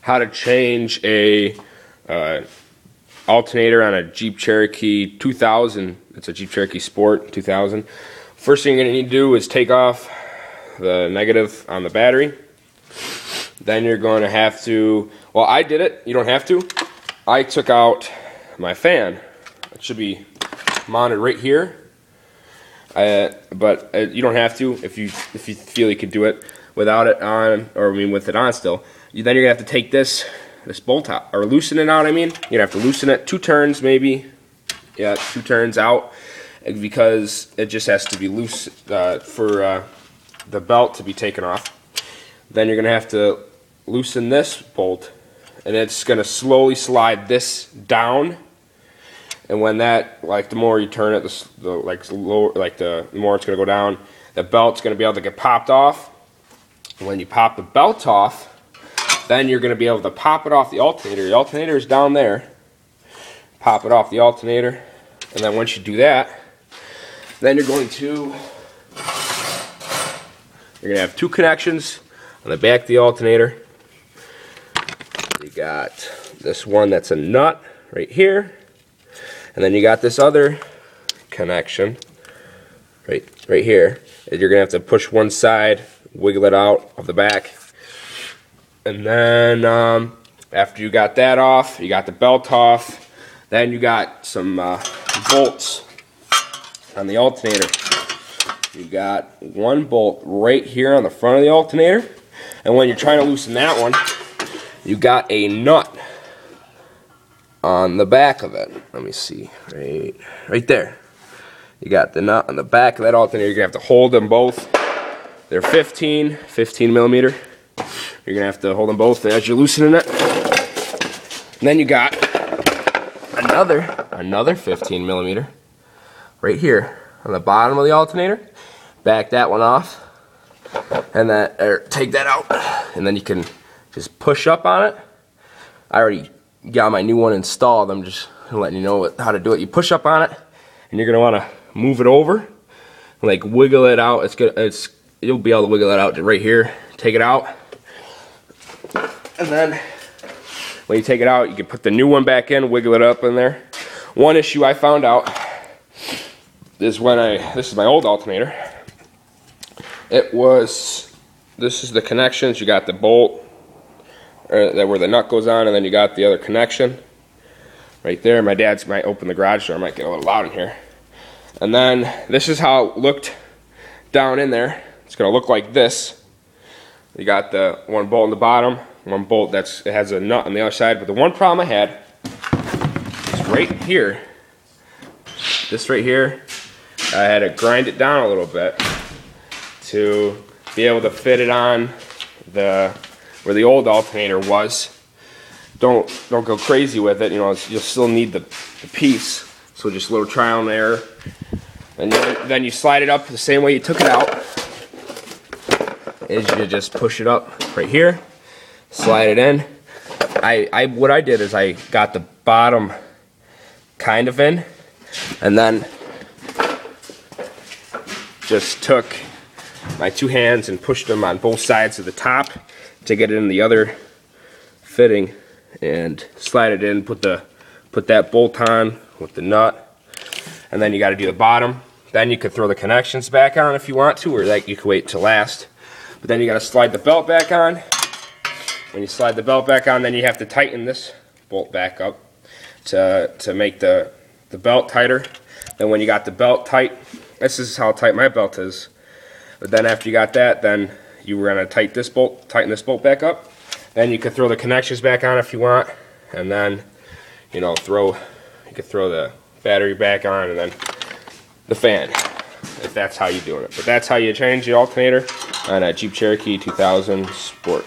how to change a alternator on a Jeep Cherokee 2000. It's a Jeep Cherokee Sport 2000. First thing you're going to need to do is take off the negative on the battery. Then you're going to have to, well, I did it, you don't have to. I took out my fan. It should be mounted right here. But you don't have to if you feel you could do it without it on, or I mean with it on still. Then you're gonna have to take this bolt out, or loosen it out. I mean, you're gonna have to loosen it 2 turns maybe. Yeah, 2 turns out, because it just has to be loose for the belt to be taken off. Then you're gonna have to loosen this bolt, and it's gonna slowly slide this down. And when that, like, the more you turn it, the more it's gonna go down. The belt's gonna be able to get popped off. And when you pop the belt off, then you're gonna be able to pop it off the alternator. The alternator is down there. Pop it off the alternator, and then once you do that, then you're gonna have 2 connections on the back of the alternator. You got this one that's a nut right here. And then you got this other connection right here. You're gonna have to push one side, wiggle it out of the back, and then after you got that off, you got the belt off. Then you got some bolts on the alternator. You got 1 bolt right here on the front of the alternator, and when you're trying to loosen that one, you got a nut on the back of it. Let me see, right there. You got the nut on the back of that alternator. You're gonna have to hold them both. They're 15 millimeter. You're gonna have to hold them both as you're loosening it. And then you got another 15 millimeter right here on the bottom of the alternator. Back that one off, and then take that out, and then you can just push up on it. I already got my new one installed. I'm just letting you know how to do it. You push up on it, and you're gonna want to move it over, like wiggle it out. You'll be able to wiggle it out right here. Take it out, and then when you take it out, you can put the new one back in, wiggle it up in there. One issue I found out is this is my old alternator. This is the connections. You got the bolt where the nut goes on, and then you got the other connection right there. My dad's might open the garage door. I might get a little loud in here. And then this is how it looked down in there. It's gonna look like this. You got the 1 bolt in the bottom, 1 bolt it has a nut on the other side. But the one problem I had is right here. This right here, I had to grind it down a little bit to be able to fit it on where the old alternator was. Don't go crazy with it. You know, you'll still need the piece. So just a little trial and error. And then you slide it up the same way you took it out. Is you just push it up right here, slide it in. What I did is I got the bottom kind of in, and then just took my 2 hands and pushed them on both sides of the top to get it in the other fitting, and slide it in, put that bolt on with the nut, and then you got to do the bottom. Then you could throw the connections back on if you want to, or you could wait till last. But then you got to slide the belt back on. When you slide the belt back on, then you have to tighten this bolt back up to make the belt tighter. Then when you got the belt tight, this is how tight my belt is. But then after you got that, then you were gonna tighten this bolt back up. Then you could throw the connections back on if you want, and then you could throw the battery back on, and then the fan, if that's how you're doing it. But that's how you change the alternator on a Jeep Cherokee 2000 Sport.